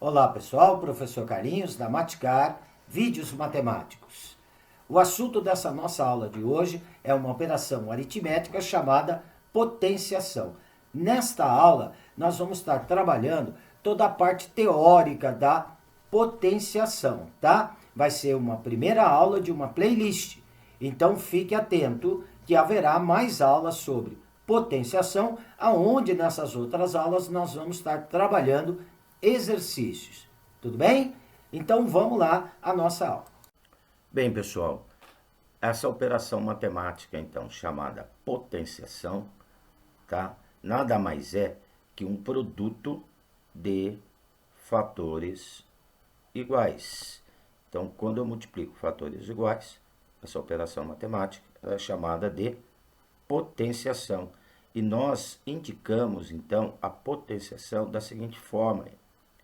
Olá pessoal, professor Carlinhos da Maticar, vídeos matemáticos. O assunto dessa nossa aula de hoje é uma operação aritmética chamada potenciação. Nesta aula, nós vamos estar trabalhando toda a parte teórica da potenciação, tá? Vai ser uma primeira aula de uma playlist. Então fique atento que haverá mais aulas sobre potenciação, aonde nessas outras aulas nós vamos estar trabalhando exercícios. Tudo bem? Então vamos lá a nossa aula. Bem, pessoal, essa operação matemática, então, chamada potenciação, tá? Nada mais é que um produto de fatores iguais. Então, quando eu multiplico fatores iguais, essa operação matemática é chamada de potenciação. E nós indicamos, então, a potenciação da seguinte forma: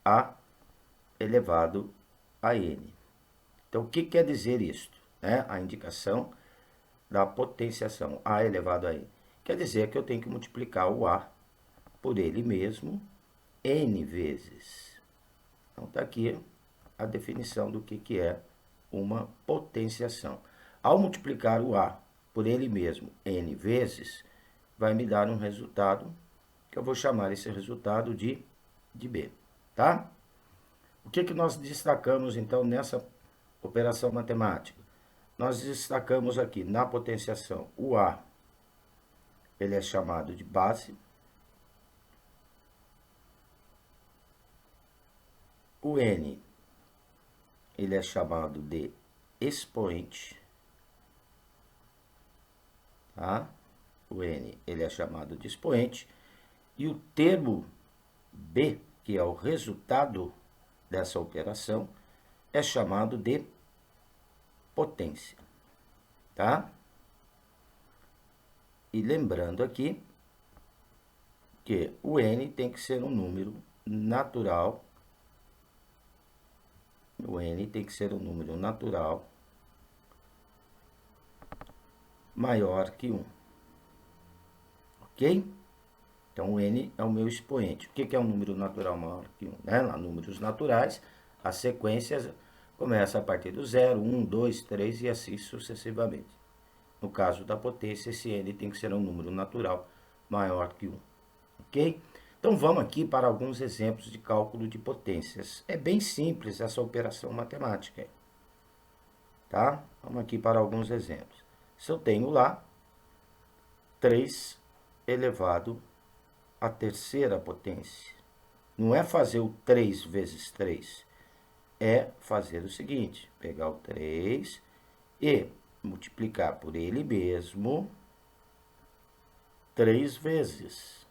A elevado a N. Então, o que quer dizer isto? A indicação da potenciação A elevado a N. Quer dizer que eu tenho que multiplicar o A por ele mesmo N vezes. Então, está aqui a definição do que é uma potenciação. Ao multiplicar o A por ele mesmo N vezes, vai me dar um resultado, que eu vou chamar esse resultado de B, tá? O que nós destacamos, então, nessa operação matemática? Nós destacamos aqui na potenciação o A, ele é chamado de base, o N, ele é chamado de expoente, tá? O N, ele é chamado de expoente, e o termo B, que é o resultado dessa operação, é chamado de potência, tá? E lembrando aqui que o N tem que ser um número natural. O N tem que ser um número natural maior que 1. Ok? Então, o N é o meu expoente. O que é um número natural maior que 1? Lá, números naturais, a sequência começa a partir do 0, 1, 2, 3 e assim sucessivamente. No caso da potência, esse N tem que ser um número natural maior que 1. Ok? Então, vamos aqui para alguns exemplos de cálculo de potências. É bem simples essa operação matemática. Tá? Vamos aqui para alguns exemplos. Se eu tenho lá 3 elevado à terceira potência. Não é fazer o 3 vezes 3. É fazer o seguinte: pegar o 3 e multiplicar por ele mesmo 3 vezes.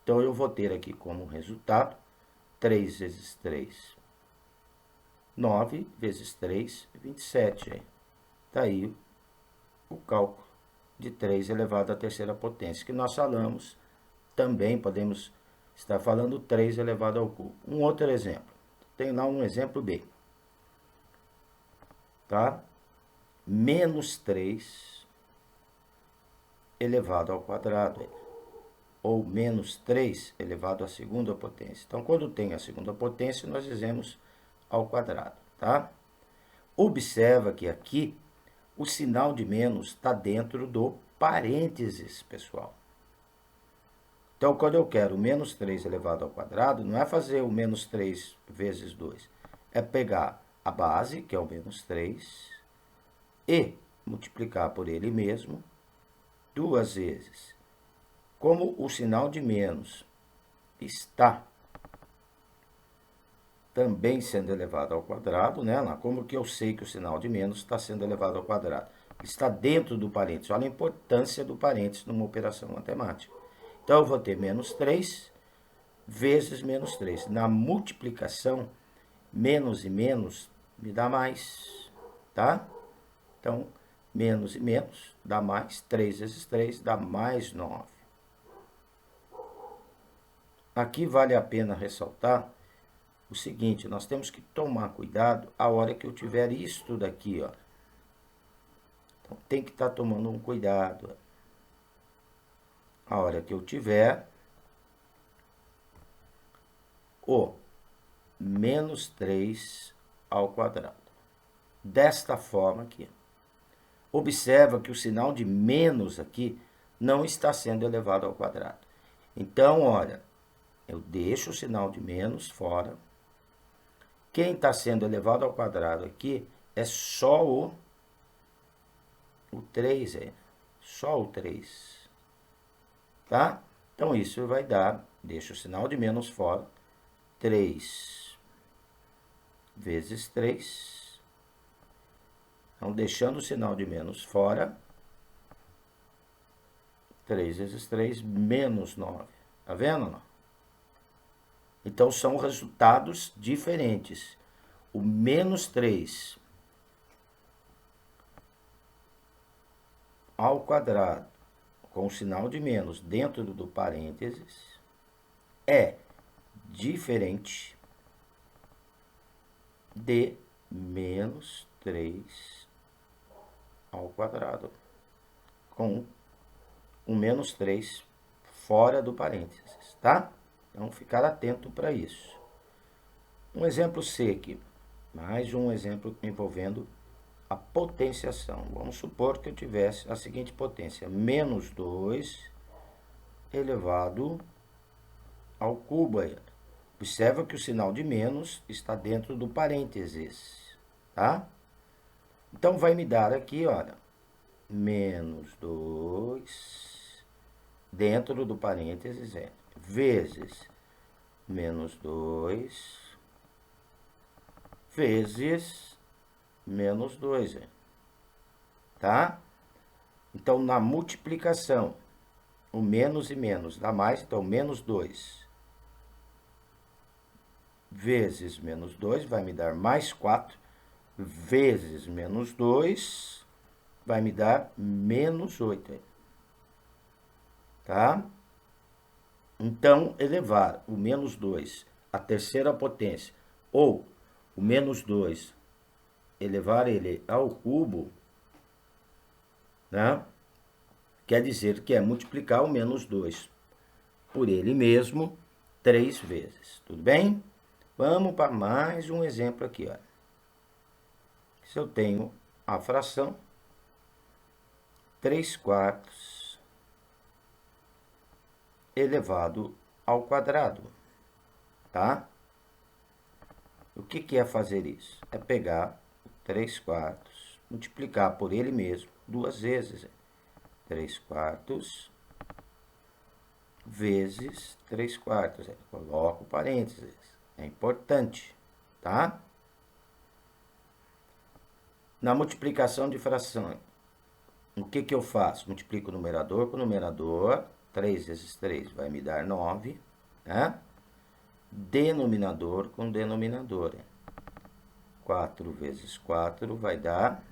Então, eu vou ter aqui como resultado 3 vezes 3, 9 vezes 3, 27. Está aí o cálculo de 3 elevado à terceira potência, que nós falamos. Também podemos estar falando 3 elevado ao cubo. Um outro exemplo. Tem lá um exemplo B. Tá? Menos 3 elevado ao quadrado. Ou menos 3 elevado à segunda potência. Então, quando tem a segunda potência, nós dizemos ao quadrado, tá? Observa que aqui o sinal de menos está dentro do parênteses, pessoal. Então, quando eu quero menos 3 elevado ao quadrado, não é fazer o menos 3 vezes 2. É pegar a base, que é o menos 3, e multiplicar por ele mesmo 2 vezes. Como o sinal de menos está também sendo elevado ao quadrado, né? Como que eu sei que o sinal de menos está sendo elevado ao quadrado? Está dentro do parênteses. Olha a importância do parênteses numa operação matemática. Então, eu vou ter menos 3 vezes menos 3. Na multiplicação, menos e menos me dá mais, tá? Então, menos e menos dá mais. 3 vezes 3 dá mais 9. Aqui vale a pena ressaltar o seguinte: nós temos que tomar cuidado a hora que eu tiver isto daqui, ó. Então, tem que estar tomando um cuidado. A hora que eu tiver o menos 3 ao quadrado. Desta forma aqui. Observa que o sinal de menos aqui não está sendo elevado ao quadrado. Então, olha, eu deixo o sinal de menos fora. Quem está sendo elevado ao quadrado aqui é só o 3, só o 3. Tá? Então, isso vai dar, deixa o sinal de menos fora, 3 vezes 3. Então, deixando o sinal de menos fora, 3 vezes 3, menos 9. Tá vendo? Não? Então, são resultados diferentes. O menos 3 ao quadrado, com o sinal de menos dentro do parênteses, é diferente de menos 3 ao quadrado, com o menos 3 fora do parênteses, tá? Então, ficar atento para isso. Um exemplo C aqui, mais um exemplo envolvendo a potenciação. Vamos supor que eu tivesse a seguinte potência, menos 2 elevado ao cubo. Observa que o sinal de menos está dentro do parênteses, tá? Então, vai me dar aqui, olha, menos 2 dentro do parênteses vezes menos 2 vezes menos 2, tá? Então, na multiplicação, o menos e menos dá mais, então, menos 2 vezes menos 2 vai me dar mais 4, vezes menos 2 vai me dar menos 8, tá? Então, elevar o menos 2 à terceira potência, ou o menos 2 elevar ele ao cubo, né? Quer dizer que é multiplicar o menos 2 por ele mesmo 3 vezes. Tudo bem? Vamos para mais um exemplo aqui, ó. Se eu tenho a fração 3/4 elevado ao quadrado, tá? O que é fazer isso? É pegar 3/4, multiplicar por ele mesmo 2 vezes. 3/4 vezes 3/4. Coloco parênteses. É importante, tá? Na multiplicação de fração, o que eu faço? Multiplico o numerador com o numerador. 3 vezes 3 vai me dar 9, né? Denominador com denominador. 4 vezes 4 vai dar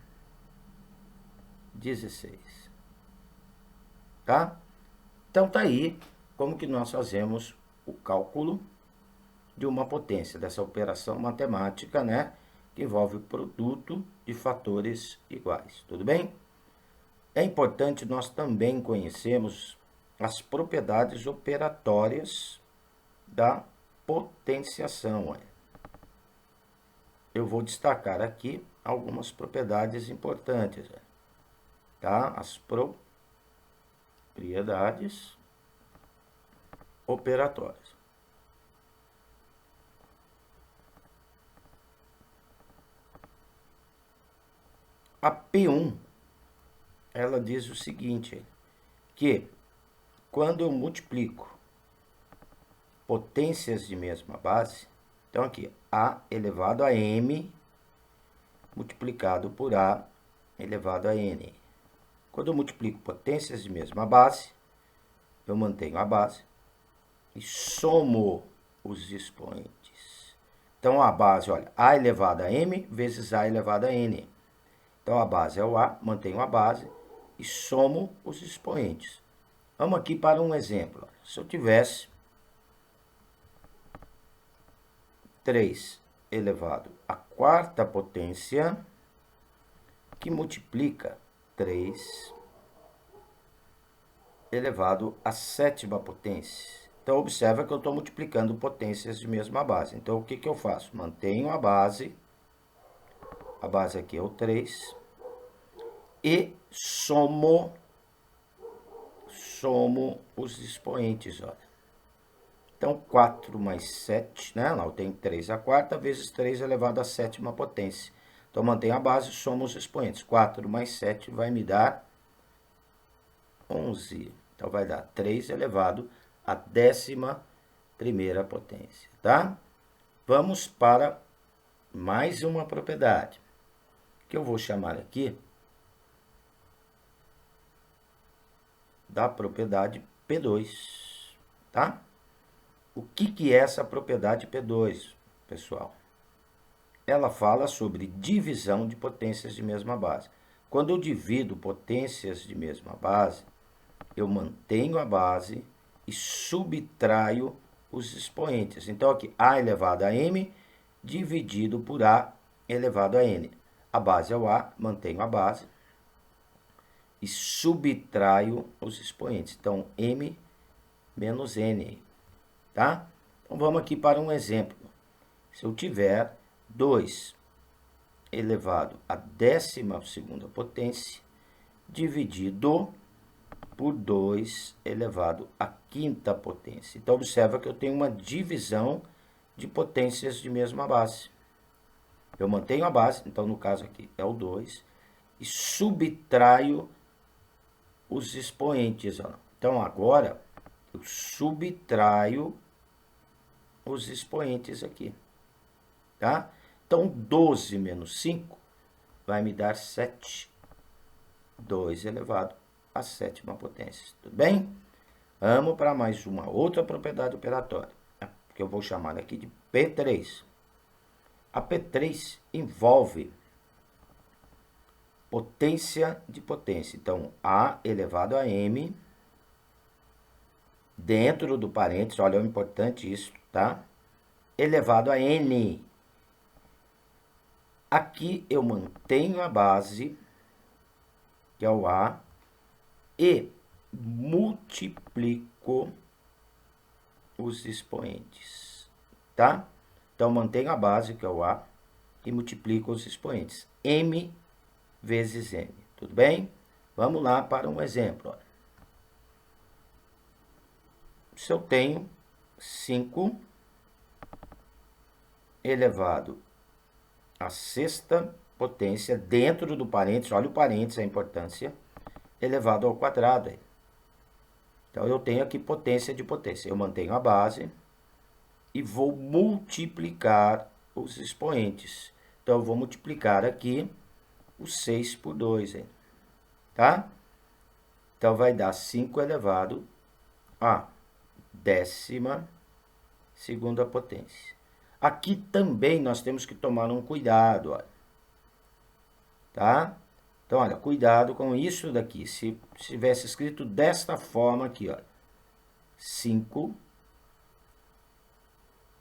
16. Tá? Então, tá aí como que nós fazemos o cálculo de uma potência, dessa operação matemática, né? Que envolve o produto de fatores iguais. Tudo bem? É importante nós também conhecermos as propriedades operatórias da potenciação. Eu vou destacar aqui algumas propriedades importantes, tá? As propriedades operatórias. A P1, ela diz o seguinte, que quando eu multiplico potências de mesma base, então aqui, A elevado a M multiplicado por A elevado a N. Quando eu multiplico potências de mesma base, eu mantenho a base e somo os expoentes. Então, a base, olha, A elevado a M vezes A elevado a N. Então, a base é o A, mantenho a base e somo os expoentes. Vamos aqui para um exemplo. Se eu tivesse 3 elevado à quarta potência, que multiplica 3 elevado à sétima potência. Então, observa que eu estou multiplicando potências de mesma base. Então, o que que eu faço? Mantenho a base aqui é o 3, e somo os expoentes, olha. Então, 4 mais 7, né? Lá eu tenho 3 à quarta, vezes 3 elevado à sétima potência. Então, mantenho a base, somo os expoentes. 4 mais 7 vai me dar 11. Então, vai dar 3 elevado à 11ª potência, tá? Vamos para mais uma propriedade, que eu vou chamar aqui da propriedade P2, tá? O que é essa propriedade P2, pessoal? Ela fala sobre divisão de potências de mesma base. Quando eu divido potências de mesma base, eu mantenho a base e subtraio os expoentes. Então, aqui, A elevado a M dividido por A elevado a N. A base é o A, mantenho a base e subtraio os expoentes. Então, M menos N, tá? Então, vamos aqui para um exemplo. Se eu tiver 2 elevado à 12ª potência dividido por 2 elevado à 5ª potência. Então, observa que eu tenho uma divisão de potências de mesma base. Eu mantenho a base, então, no caso aqui, é o 2, e subtraio os expoentes. Ó. Então, agora, eu subtraio os expoentes aqui, tá? Então, 12 menos 5 vai me dar 7. 2 elevado à 7ª potência. Tudo bem? Vamos para mais uma outra propriedade operatória, que eu vou chamar aqui de P3. A P3 envolve potência de potência. Então, A elevado a M, dentro do parênteses, olha, é importante isso, tá? Elevado a N. Aqui eu mantenho a base, que é o A, e multiplico os expoentes, tá? Então, mantenho a base, que é o A, e multiplico os expoentes. M vezes N, tudo bem? Vamos lá para um exemplo. Olha. Se eu tenho 5 elevado à 6ª potência, dentro do parênteses, olha o parênteses, a importância, elevado ao quadrado. Então, eu tenho aqui potência de potência. Eu mantenho a base e vou multiplicar os expoentes. Então, eu vou multiplicar aqui o 6 por 2, hein? Tá? Então, vai dar 5 elevado a 12ª potência. Aqui também nós temos que tomar um cuidado, olha. Tá? Então, olha, cuidado com isso daqui. Se tivesse escrito desta forma aqui, olha. 5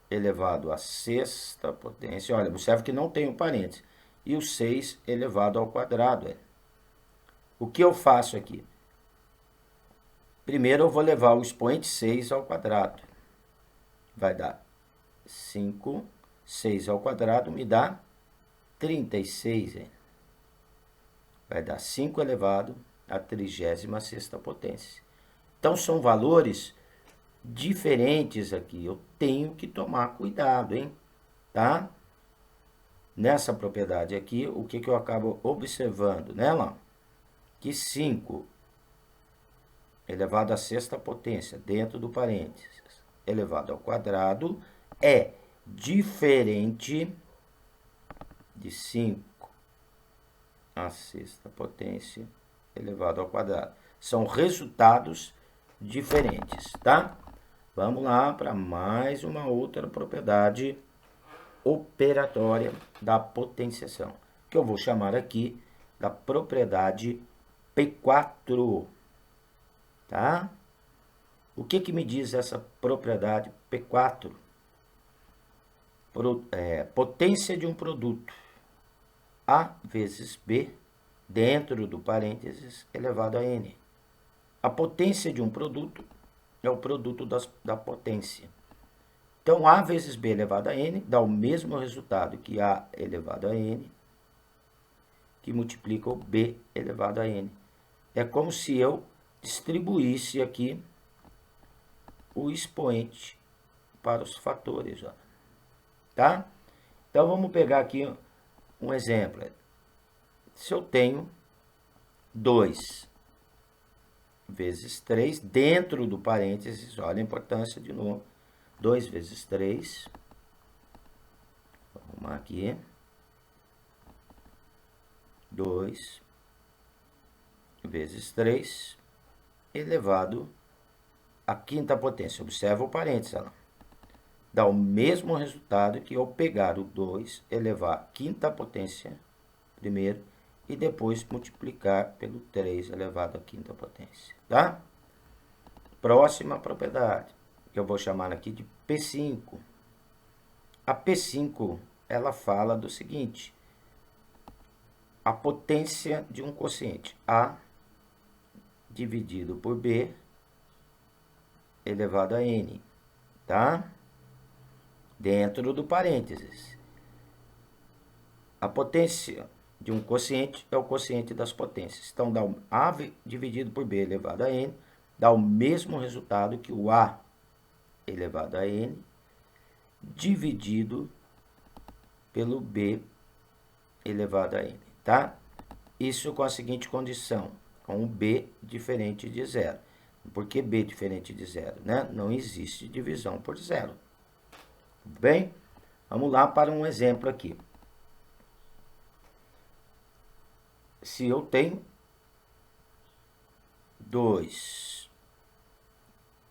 elevado à 6ª potência. Olha, observe que não tem o parênteses. E o 6 elevado ao quadrado. Olha. O que eu faço aqui? Primeiro eu vou levar o expoente 6 ao quadrado. Vai dar 5, 6 ao quadrado me dá 36. Hein? Vai dar 5 elevado à 36ª potência. Então, são valores diferentes aqui. Eu tenho que tomar cuidado, hein? Tá? Nessa propriedade aqui, o que eu acabo observando nela? Que 5 elevado à 6ª potência, dentro do parênteses, elevado ao quadrado, é diferente de 5 à 6ª potência elevado ao quadrado. São resultados diferentes, tá? Vamos lá para mais uma outra propriedade operatória da potenciação, que eu vou chamar aqui da propriedade P4, tá? O que me diz essa propriedade P4? Potência de um produto A vezes B, dentro do parênteses, elevado a N. A potência de um produto é o produto da potência. Então, A vezes B elevado a N dá o mesmo resultado que A elevado a N, que multiplica o B elevado a N. É como se eu distribuísse aqui o expoente para os fatores, ó. Tá? Então, vamos pegar aqui um exemplo. Se eu tenho 2 vezes 3, dentro do parênteses, olha a importância de novo, 2 vezes 3, vou arrumar aqui, 2 vezes 3 elevado à quinta potência. Observa o parênteses, ó. Dá o mesmo resultado que eu pegar o 2, elevar à quinta potência primeiro e depois multiplicar pelo 3 elevado à quinta potência, tá? Próxima propriedade, que eu vou chamar aqui de P5. A P5, ela fala do seguinte: a potência de um quociente A dividido por B elevado a N, tá? Dentro do parênteses. A potência de um quociente é o quociente das potências. Então, dá A dividido por B elevado a N, dá o mesmo resultado que o A elevado a N, dividido pelo B elevado a N, tá? Isso com a seguinte condição, com o B diferente de zero. Por que B diferente de zero, né? Não existe divisão por zero. Tudo bem? Vamos lá para um exemplo aqui. Se eu tenho 2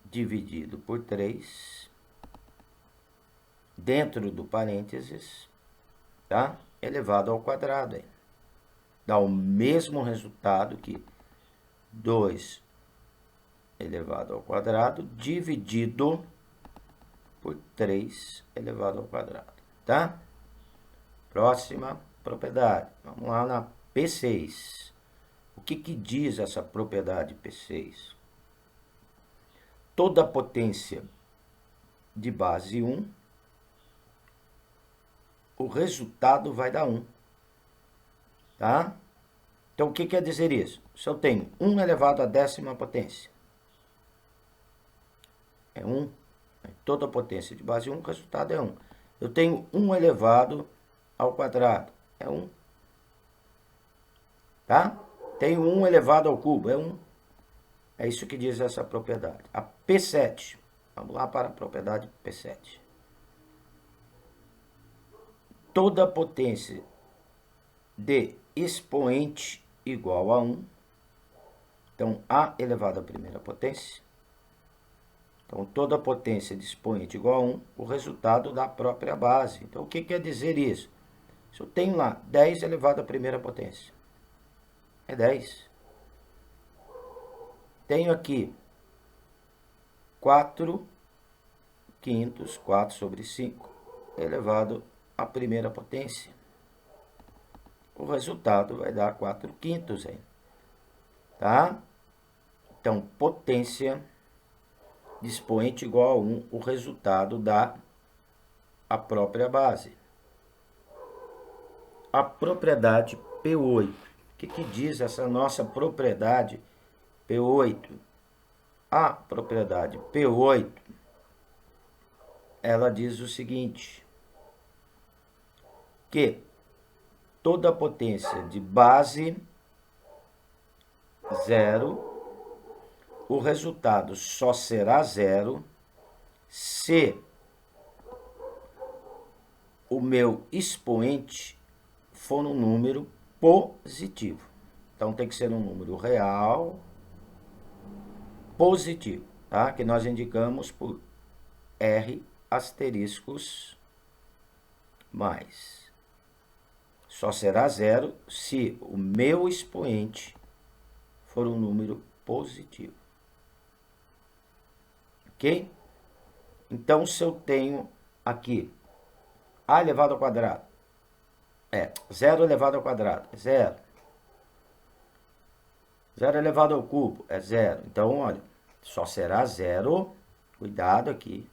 dividido por 3, dentro do parênteses, tá? Elevado ao quadrado. Aí. Dá o mesmo resultado que 2 elevado ao quadrado dividido por 3 elevado ao quadrado, tá? Próxima propriedade. Vamos lá na P6. O que diz essa propriedade P6? Toda potência de base 1, o resultado vai dar 1. Tá? Então, o que quer dizer isso? Se eu tenho 1 elevado à 10ª potência, é 1. Toda potência de base 1, o resultado é 1. Eu tenho 1 elevado ao quadrado, é 1. Tá? Tenho 1 elevado ao cubo, é 1. É isso que diz essa propriedade. A P7. Vamos lá para a propriedade P7. Toda potência de expoente igual a 1. Então, A elevado à primeira potência. Então, toda potência de expoente igual a 1, o resultado da própria base. Então, o que quer dizer isso? Se eu tenho lá 10 elevado à primeira potência, é 10. Tenho aqui 4 quintos, 4 sobre 5, elevado à primeira potência. O resultado vai dar 4 quintos aí. Tá? Então, potência de expoente igual a 1, o resultado dá a própria base. A propriedade P8. O que diz essa nossa propriedade P8? A propriedade P8, ela diz o seguinte, que toda potência de base 0, o resultado só será 0 se o meu expoente for um número positivo. Então, tem que ser um número real positivo, tá? Que nós indicamos por R asteriscos mais. Só será 0 se o meu expoente for um número positivo. Ok? Então, se eu tenho aqui A elevado ao quadrado, 0 elevado ao quadrado, é 0. 0 elevado ao cubo, é 0. Então, olha, Só será zero, cuidado aqui,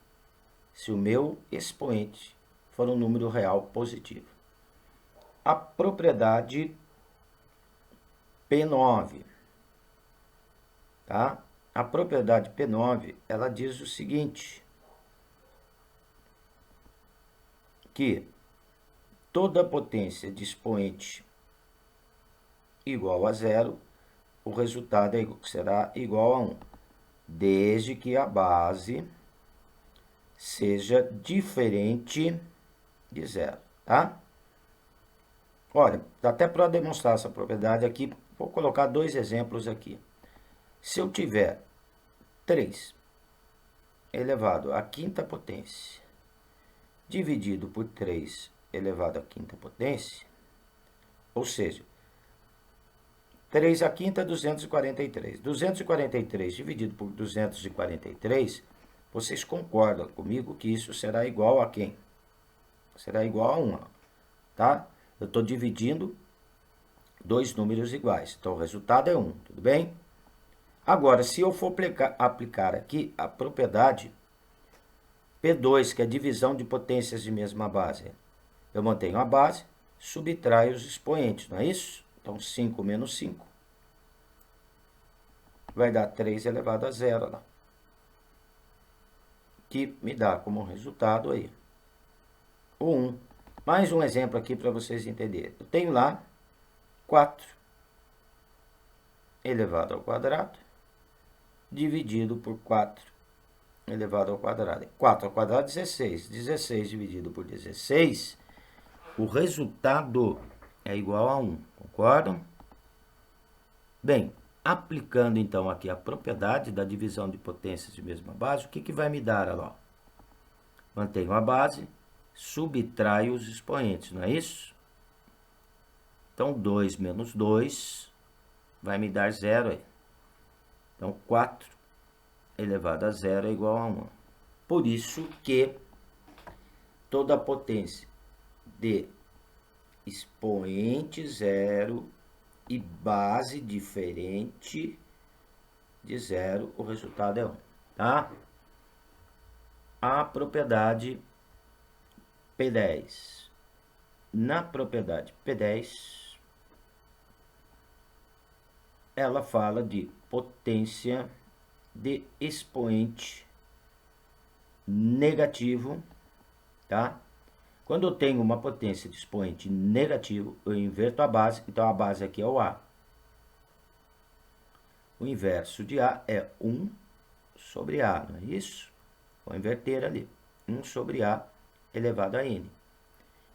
se o meu expoente for um número real positivo. A propriedade P9, tá? A propriedade P9, ela diz o seguinte, que toda potência de expoente igual a zero, o resultado será igual a 1, desde que a base seja diferente de zero, tá? Olha, até para demonstrar essa propriedade aqui, vou colocar dois exemplos aqui. Se eu tiver 3 elevado à quinta potência dividido por 3 elevado à quinta potência, ou seja, 3 à quinta é 243. 243 dividido por 243, vocês concordam comigo que isso será igual a quem? Será igual a 1, tá? Eu estou dividindo dois números iguais, então o resultado é 1, tudo bem? Agora, se eu for aplicar aqui a propriedade P2, que é a divisão de potências de mesma base, eu mantenho a base, subtraio os expoentes, não é isso? Então, 5 menos 5 vai dar 3 elevado a zero lá, que me dá como resultado aí o 1. Mais um exemplo aqui para vocês entenderem. Eu tenho lá 4 elevado ao quadrado dividido por 4 elevado ao quadrado. 4 ao quadrado é 16. 16 dividido por 16, o resultado é igual a 1. Concordam? Bem, aplicando então aqui a propriedade da divisão de potências de mesma base, o que vai me dar? Olha lá. Mantenho a base, subtraio os expoentes, não é isso? Então, 2 menos 2 vai me dar 0 aí. Então, 4 elevado a zero é igual a 1. Por isso que toda a potência de expoente zero e base diferente de zero, o resultado é 1, tá? A propriedade P10. Na propriedade P10, ela fala de potência de expoente negativo, tá? Quando eu tenho uma potência de expoente negativo, eu inverto a base, então a base aqui é o A. O inverso de A é 1 sobre A, não é isso? Vou inverter ali, 1 sobre A elevado a N.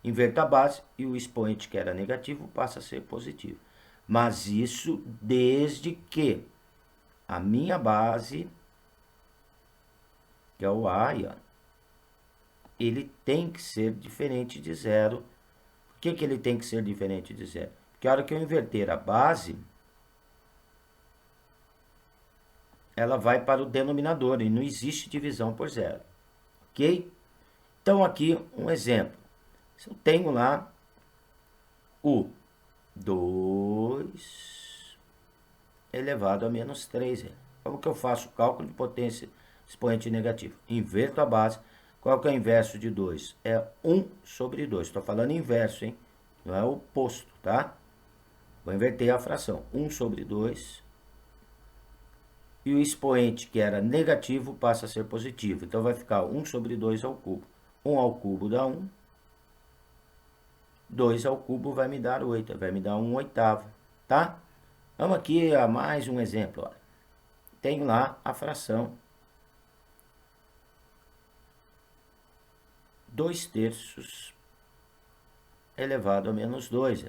Inverto a base e o expoente que era negativo passa a ser positivo. Mas isso desde que a minha base, que é o A, ele tem que ser diferente de zero. Por que ele tem que ser diferente de zero? Porque a hora que eu inverter a base, ela vai para o denominador e não existe divisão por zero. Ok? Então, aqui um exemplo. Se eu tenho lá o 2 elevado a menos 3. Como que eu faço o cálculo de potência expoente negativo? Inverto a base. Qual que é o inverso de 2? É 1 sobre 2. Estou falando inverso, hein? Não é o oposto, tá? Vou inverter a fração. 1 sobre 2. E o expoente que era negativo passa a ser positivo. Então, vai ficar 1 sobre 2 ao cubo. 1 ao cubo dá 1. 2 ao cubo vai me dar 8. Vai me dar 1 oitavo, tá? Vamos aqui a mais um exemplo. Olha. Tenho lá a fração 2/3 elevado a menos 2.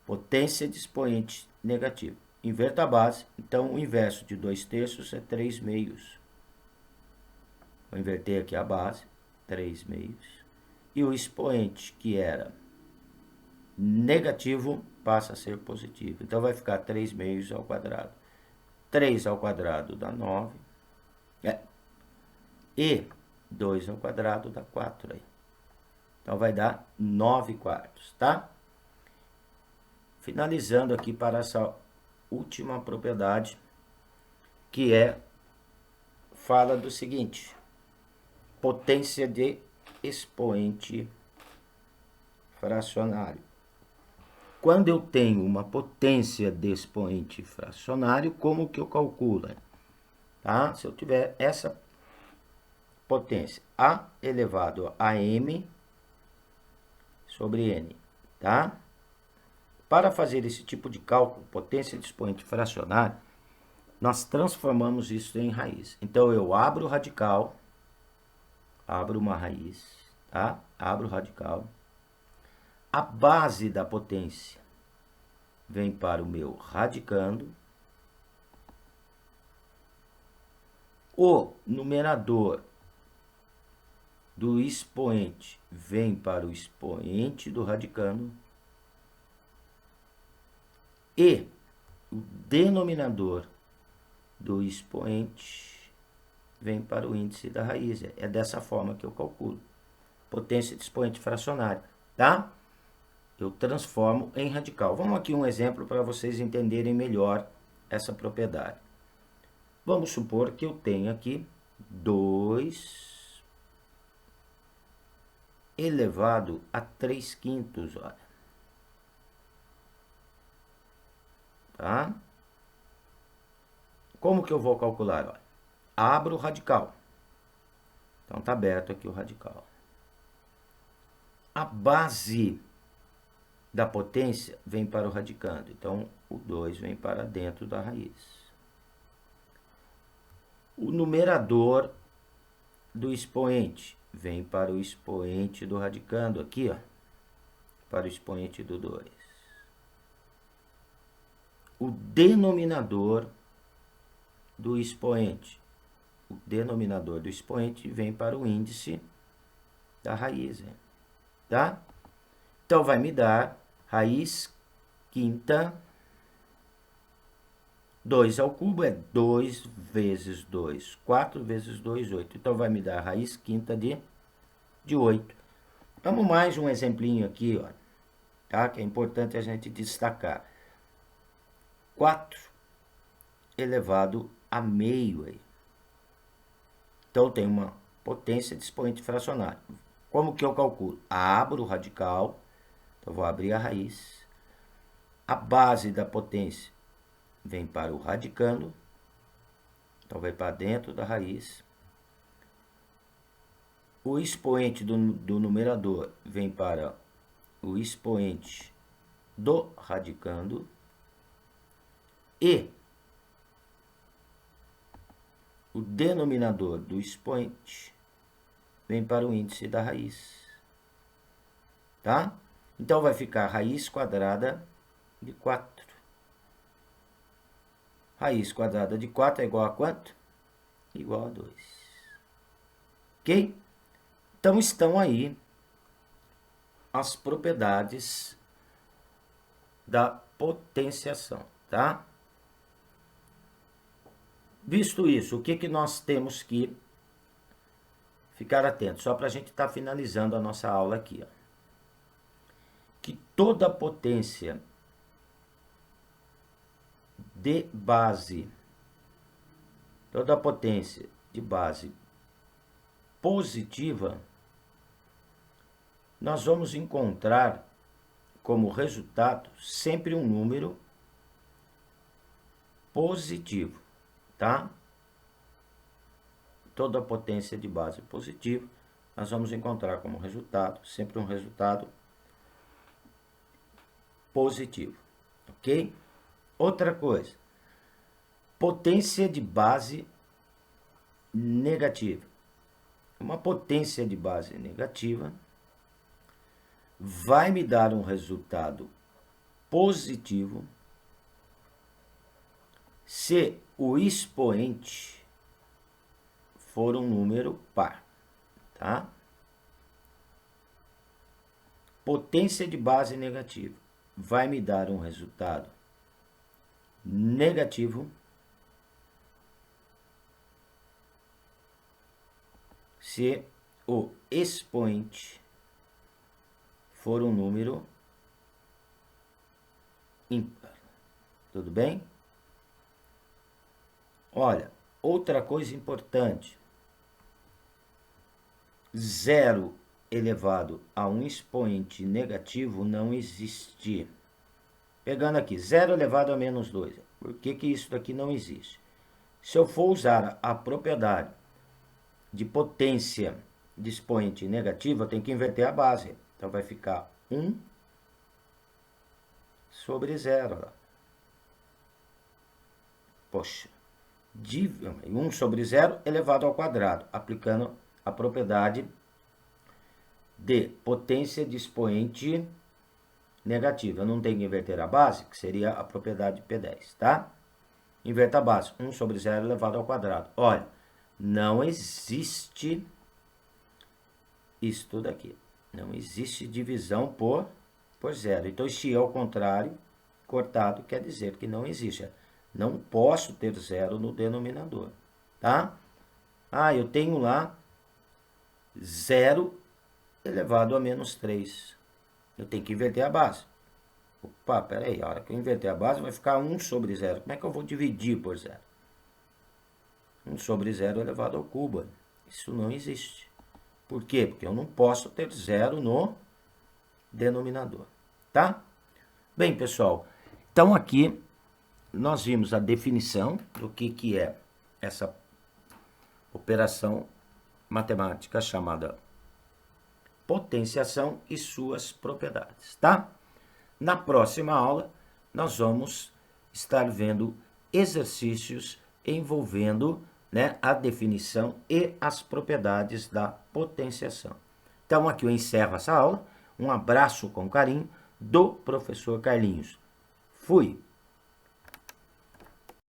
Potência de expoente negativo. Inverta a base, então o inverso de 2/3 é 3/2. Vou inverter aqui a base, 3/2. E o expoente que era negativo passa a ser positivo. Então vai ficar 3/2 ao quadrado. 3 ao quadrado dá 9. E 2 ao quadrado dá 4 aí. Então vai dar 9/4, tá? Finalizando aqui para essa última propriedade, que fala do seguinte: potência de expoente fracionário. Quando eu tenho uma potência de expoente fracionário, como que eu calculo? Tá? Se eu tiver essa potência, A elevado a M sobre N, tá? Para fazer esse tipo de cálculo, potência de expoente fracionário, nós transformamos isso em raiz. Então, eu abro o radical, abro uma raiz, tá? Abro o radical. A base da potência vem para o meu radicando. O numerador do expoente vem para o expoente do radicando. E o denominador do expoente vem para o índice da raiz. É dessa forma que eu calculo. Potência de expoente fracionário, tá? Eu transformo em radical. Vamos aqui um exemplo para vocês entenderem melhor essa propriedade. Vamos supor que eu tenho aqui 2 elevado a 3/5, olha. Tá? Como que eu vou calcular? Olha, abro o radical. Então, está aberto aqui o radical. A base da potência vem para o radicando. Então, o 2 vem para dentro da raiz. O numerador do expoente vem para o expoente do radicando. Aqui, ó, para o expoente do 2. O denominador do expoente. O denominador do expoente vem para o índice da raiz, tá? Então, vai me dar raiz quinta. 2 ao cubo é 2 vezes 2. 4 vezes 2, 8. Então, vai me dar raiz quinta de 8. Vamos mais um exemplinho aqui, ó, tá? Que é importante a gente destacar. 4 elevado a meio aí. Então, tem uma potência de expoente fracionário. Como que eu calculo? Abro o radical. Então, vou abrir a raiz. A base da potência vem para o radicando. Então, vai para dentro da raiz. O expoente do numerador vem para o expoente do radicando. E o denominador do expoente vem para o índice da raiz. Tá? Então, vai ficar raiz quadrada de 4. Raiz quadrada de 4 é igual a quanto? Igual a 2. Ok? Então, estão aí as propriedades da potenciação, tá? Visto isso, o que, que nós temos que ficar atentos? Só para a gente estar finalizando a nossa aula aqui, ó. Que toda potência de base, toda potência de base positiva, nós vamos encontrar como resultado sempre um número positivo, tá? Toda potência de base positiva, nós vamos encontrar como resultado sempre um resultado positivo, ok? Outra coisa, potência de base negativa. Uma potência de base negativa vai me dar um resultado positivo se o expoente for um número par, tá? Potência de base negativa vai me dar um resultado negativo se o expoente for um número ímpar. Tudo bem? Olha, outra coisa importante. 0 elevado a um expoente negativo não existe. Pegando aqui, 0 elevado a menos 2. Por que isso daqui não existe? Se eu for usar a propriedade de potência de expoente negativo, eu tenho que inverter a base. Então, vai ficar 1 sobre 0. Poxa, 1 sobre 0 elevado ao quadrado, aplicando a propriedade de potência de expoente negativo. Eu não tenho que inverter a base, que seria a propriedade de P10, tá? Inverta a base, 1 sobre 0 elevado ao quadrado. Olha, não existe isso tudo aqui. Não existe divisão por 0. Então, se é ao contrário, cortado quer dizer que não existe. Não posso ter 0 no denominador, tá? Ah, eu tenho lá 0 elevado a menos 3. Eu tenho que inverter a base. Opa, peraí, a hora que eu inverter a base vai ficar 1 sobre 0. Como é que eu vou dividir por 0? 1 sobre 0 elevado ao cubo. Isso não existe. Por quê? Porque eu não posso ter 0 no denominador, tá? Bem, pessoal, então aqui nós vimos a definição do que é essa operação matemática chamada potenciação e suas propriedades, tá? Na próxima aula, nós vamos estar vendo exercícios envolvendo, né, a definição e as propriedades da potenciação. Então, aqui eu encerro essa aula. Um abraço com carinho do professor Carlinhos. Fui!